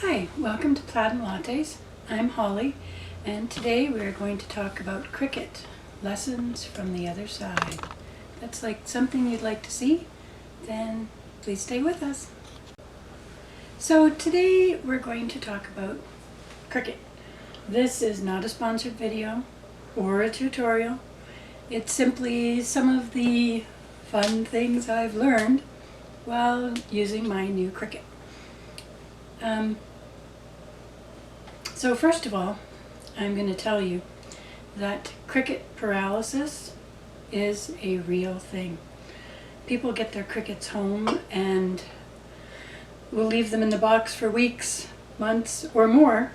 Hi, welcome to Plaid Lattes. I'm Holly, and today we are going to talk about Cricut, lessons from the other side. That's like something you'd like to see? Then please stay with us. So today we're going to talk about Cricut. This is not a sponsored video or a tutorial. It's simply some of the fun things I've learned while using my new Cricut. So first of all, I'm going to tell you that Cricut paralysis is a real thing. People get their Cricuts home and will leave them in the box for weeks, months, or more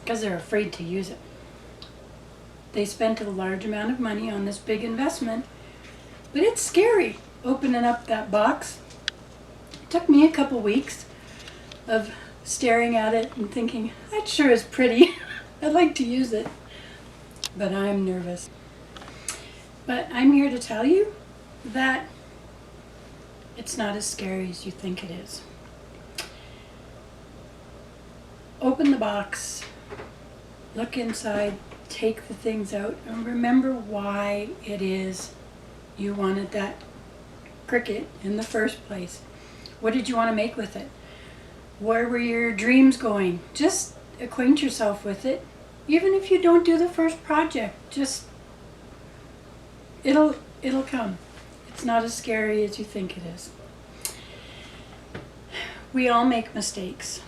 because they're afraid to use it. They spent a large amount of money on this big investment, but it's scary opening up that box. It took me a couple weeks of staring at it and thinking, that sure is pretty. I'd like to use it, but I'm nervous. But I'm here to tell you that it's not as scary as you think it is. Open the box, look inside, take the things out, and remember why it is you wanted that Cricut in the first place. What did you want to make with it? Where were your dreams going? Just acquaint yourself with it. Even if you don't do the first project, just it'll come. It's not as scary as you think it is. We all make mistakes.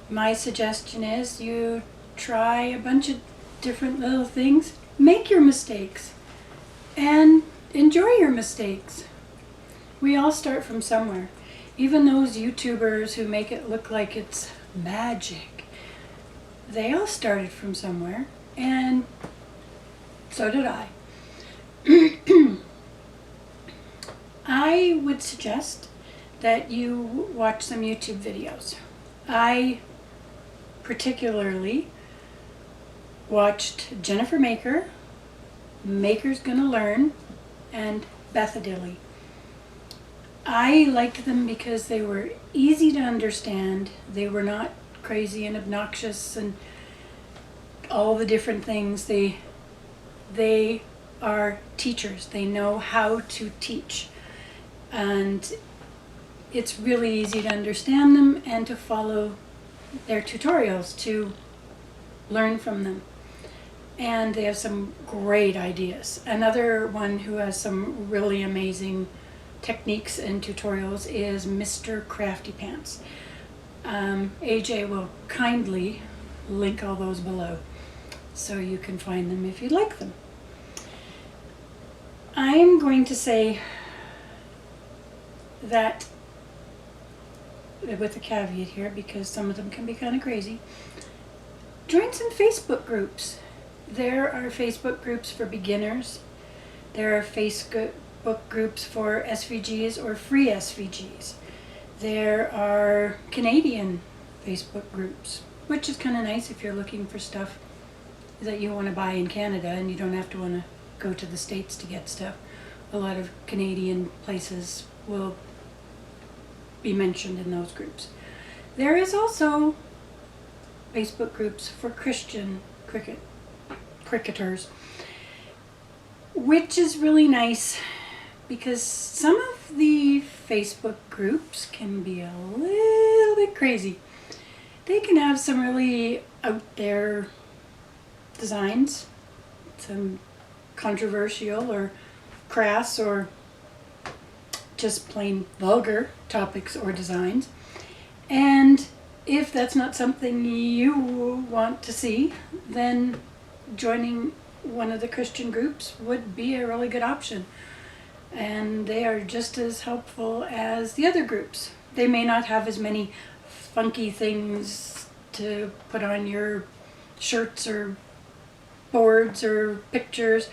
My suggestion is you try a bunch of different little things, make your mistakes, and enjoy your mistakes. We all start from somewhere. Even those YouTubers who make it look like it's magic, they all started from somewhere, and so did I. I would suggest that you watch some YouTube videos. I particularly watched Jennifer Maker, Maker's Gonna Learn, and Bethadilly. I liked them because they were easy to understand. They were not crazy and obnoxious and all the different things. They are teachers. They know how to teach. And it's really easy to understand them and to follow their tutorials, to learn from them. And they have some great ideas. Another one who has some really amazing techniques and tutorials is Mr. Crafty Pants. AJ will kindly link all those below so you can find them if you'd like them. I'm going to say that with a caveat here, because some of them can be kind of crazy. Join some Facebook groups. There are Facebook groups for beginners. There are Facebook groups for SVGs or free SVGs. There are Canadian Facebook groups, which is kind of nice if you're looking for stuff that you want to buy in Canada and you don't have to want to go to the States to get stuff. A lot of Canadian places will be mentioned in those groups. There is also Facebook groups for Christian cricketers, which is really nice because some of the Facebook groups can be a little bit crazy. They can have some really out there designs, some controversial or crass or just plain vulgar topics or designs. And if that's not something you want to see, then joining one of the Christian groups would be a really good option. And they are just as helpful as the other groups. They may not have as many funky things to put on your shirts or boards or pictures,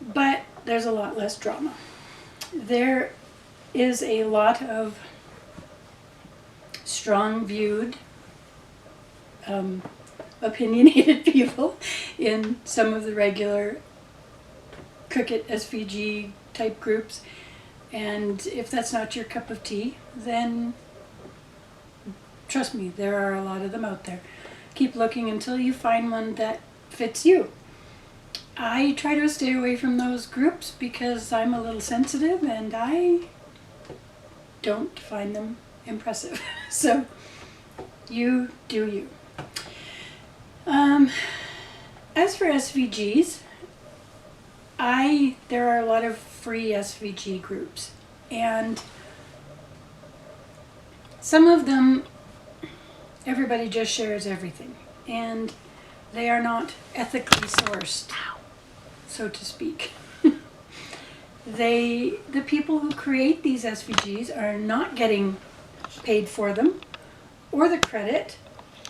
but there's a lot less drama. There is a lot of strong-viewed, opinionated people in some of the regular Cricut SVG type groups. And if that's not your cup of tea, then trust me, there are a lot of them out there. Keep looking until you find one that fits you. I try to stay away from those groups because I'm a little sensitive and I don't find them impressive. So you do you. As for SVGs, there are a lot of free SVG groups, and some of them everybody just shares everything, and they are not ethically sourced, so to speak. The people who create these SVGs are not getting paid for them or the credit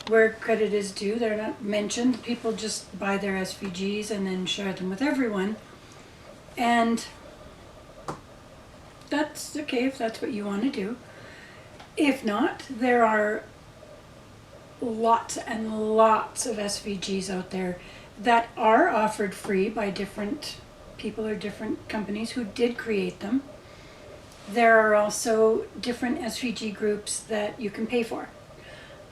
where credit is due. They're not mentioned. People just buy their SVGs and then share them with everyone. And that's okay if that's what you want to do. If not, there are lots and lots of SVGs out there that are offered free by different people or different companies who did create them. There are also different SVG groups that you can pay for.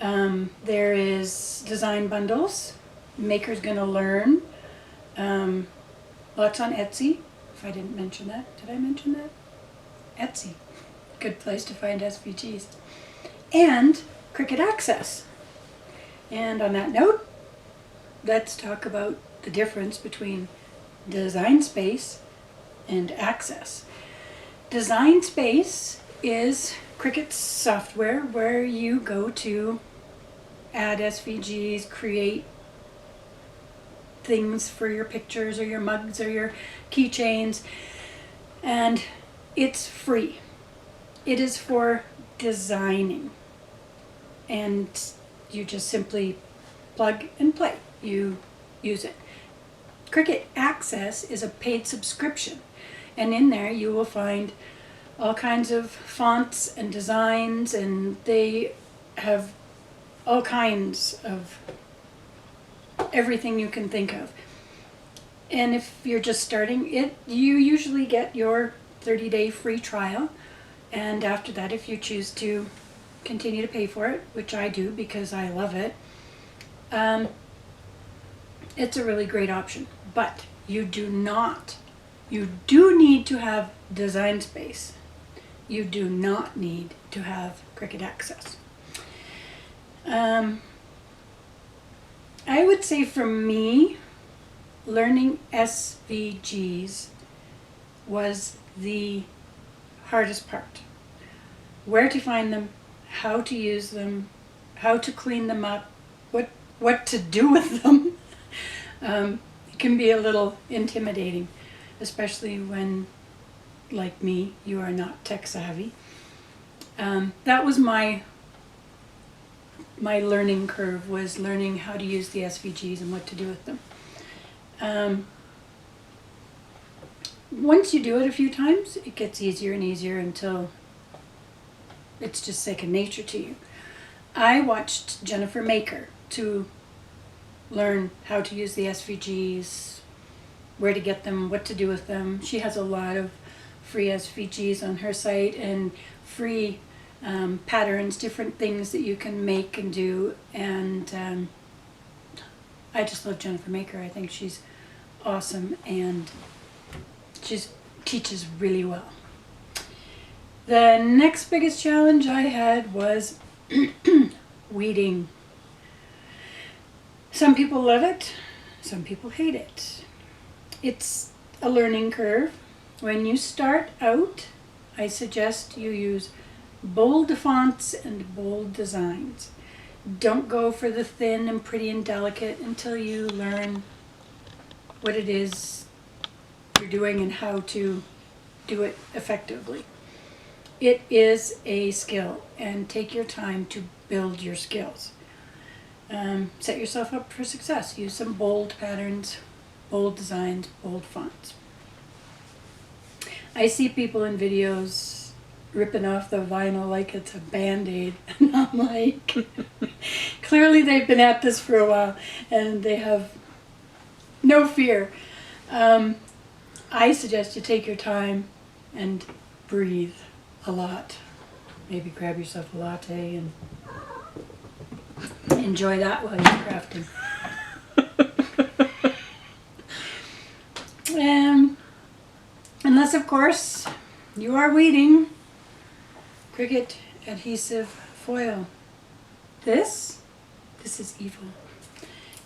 There is design bundles, Maker's Gonna Learn, lots on Etsy. If I didn't mention that, did I mention that? Etsy, good place to find SVGs. And Cricut Access. And on that note, let's talk about the difference between Design Space and Access. Design Space is Cricut's software where you go to add SVGs, create things for your pictures or your mugs or your keychains, and it's free. It is for designing, and you just simply plug and play. You use it. Cricut Access is a paid subscription, and in there you will find all kinds of fonts and designs, and they have all kinds of everything you can think of. And if you're just starting it, you usually get your 30-day free trial, and after that, if you choose to continue to pay for it, which I do because I love it, it's a really great option. But you do need to have Design Space. You do not need to have Cricut Access. I would say for me, learning SVGs was the hardest part. Where to find them, how to use them, how to clean them up, what to do with them. It can be a little intimidating, especially when, like me, you are not tech savvy. That was my learning curve, was learning how to use the SVGs and what to do with them. Once you do it a few times, it gets easier and easier until it's just second nature to you. I watched Jennifer Maker to learn how to use the SVGs, where to get them, what to do with them. She has a lot of free SVGs on her site and free patterns, different things that you can make and do, and I just love Jennifer Maker. I think she's awesome and she teaches really well. The next biggest challenge I had was weeding. Some people love it, some people hate it. It's a learning curve. When you start out, I suggest you use bold fonts and bold designs. Don't go for the thin and pretty and delicate until you learn what it is you're doing and how to do it effectively. It is a skill, and take your time to build your skills. Set yourself up for success. Use some bold patterns, bold designs, bold fonts. I see people in videos ripping off the vinyl like it's a Band-Aid, and I'm like, clearly they've been at this for a while and they have no fear. I suggest you take your time and breathe a lot. Maybe grab yourself a latte and enjoy that while you're crafting. Unless, of course, you are weeding Cricut adhesive foil. This is evil.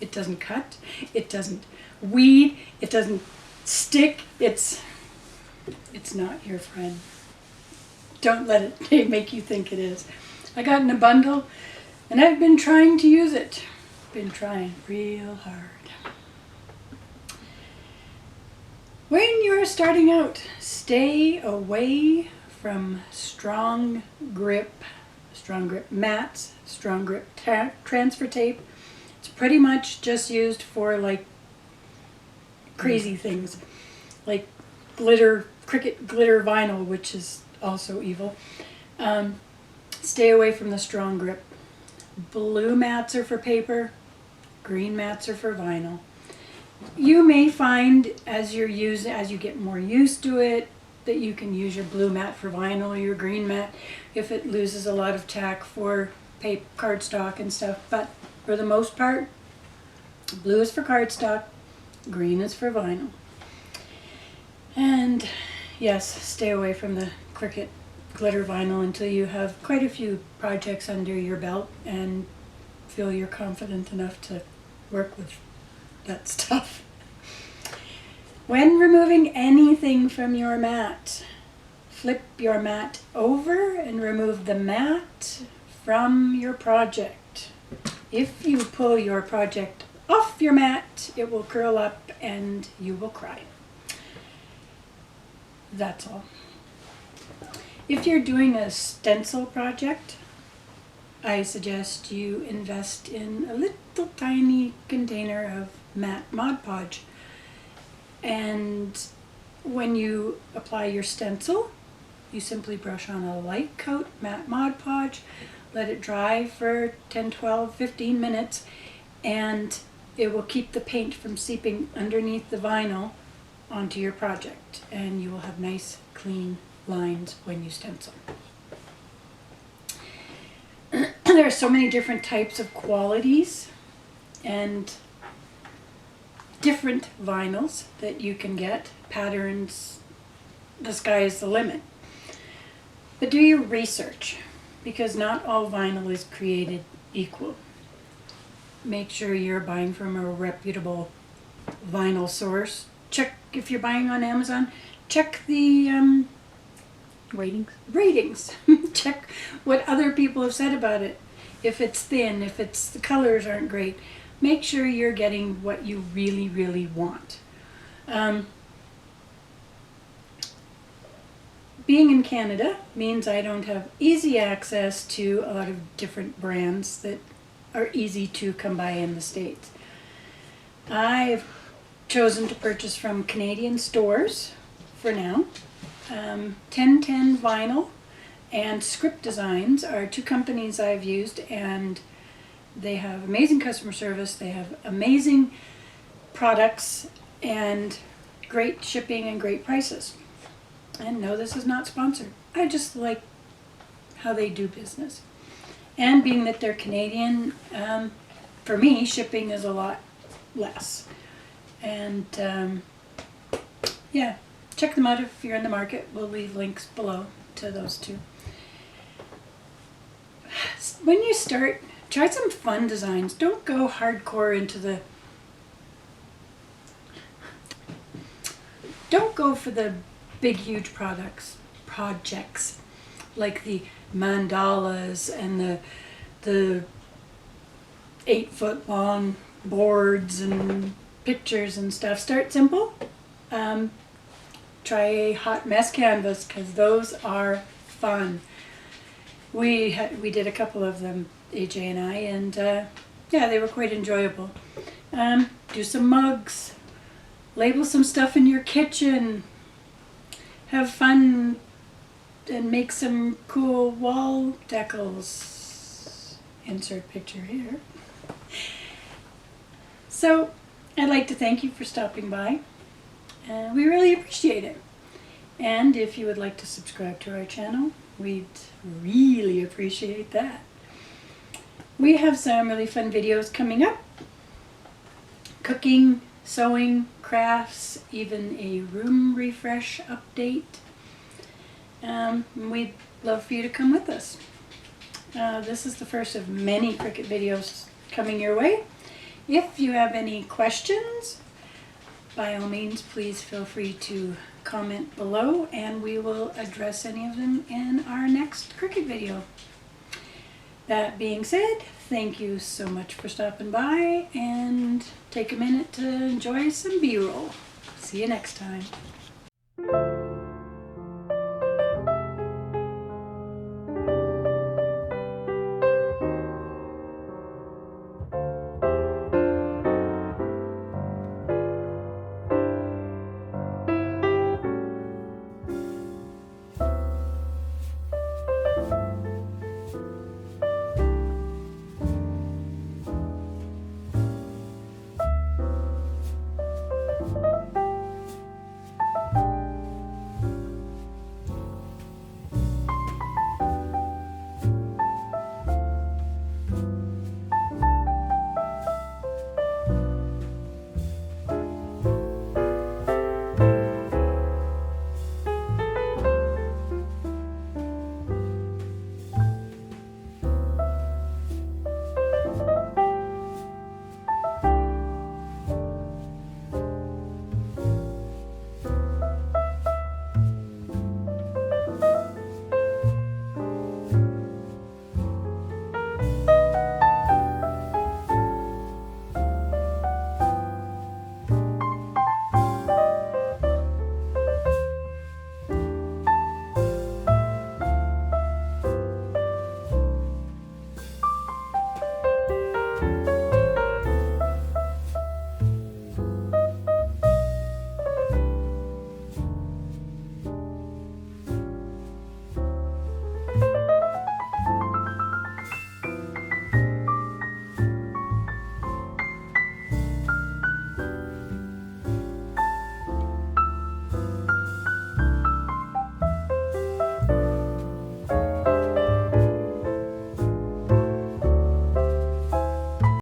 It doesn't cut, it doesn't weed, it doesn't stick, it's not your friend. Don't let it make you think it is. I got in a bundle and I've been trying to use it. Been trying real hard. When you're starting out, stay away from strong grip mats, strong grip transfer tape. It's pretty much just used for like crazy things, like Cricut glitter vinyl, which is also evil. Stay away from the strong grip. Blue mats are for paper, green mats are for vinyl. You may find as you get more used to it that you can use your blue mat for vinyl or your green mat if it loses a lot of tack for paper, cardstock and stuff. But for the most part, blue is for cardstock, green is for vinyl. And yes, stay away from the Cricut glitter vinyl until you have quite a few projects under your belt and feel you're confident enough to work with that stuff. When removing anything from your mat, flip your mat over and remove the mat from your project. If you pull your project off your mat, it will curl up and you will cry. That's all. If you're doing a stencil project, I suggest you invest in a little tiny container of matte Mod Podge. And when you apply your stencil, you simply brush on a light coat matte Mod Podge, let it dry for 10, 12, 15 minutes, and it will keep the paint from seeping underneath the vinyl onto your project, and you will have nice, clean lines when you stencil. There are so many different types of qualities and different vinyls that you can get, patterns, the sky is the limit. But do your research, because not all vinyl is created equal. Make sure you're buying from a reputable vinyl source. Check, if you're buying on Amazon, check the ratings. Check what other people have said about it. If it's thin, if the colors aren't great, make sure you're getting what you really, really want. Being in Canada means I don't have easy access to a lot of different brands that are easy to come by in the States. I've chosen to purchase from Canadian stores for now. 1010 Vinyl and Script Designs are two companies I've used, and they have amazing customer service, they have amazing products, and great shipping and great prices. And no, this is not sponsored. I just like how they do business. And being that they're Canadian, for me, shipping is a lot less. And yeah, check them out if you're in the market. We'll leave links below to those two. When you start, try some fun designs. Don't go hardcore into the... Don't go for the big, huge projects like the mandalas and the 8-foot long boards and pictures and stuff. Start simple. Try a hot mess canvas, because those are fun. We did a couple of them, AJ and I, and yeah, they were quite enjoyable. Do some mugs, label some stuff in your kitchen, have fun, and make some cool wall decals. Insert picture here. So I'd like to thank you for stopping by. We really appreciate it. And if you would like to subscribe to our channel, we'd really appreciate that. We have some really fun videos coming up. Cooking, sewing, crafts, even a room refresh update. We'd love for you to come with us. This is the first of many Cricut videos coming your way. If you have any questions, by all means, please feel free to comment below and we will address any of them in our next Cricut video. That being said, thank you so much for stopping by and take a minute to enjoy some B-roll. See you next time.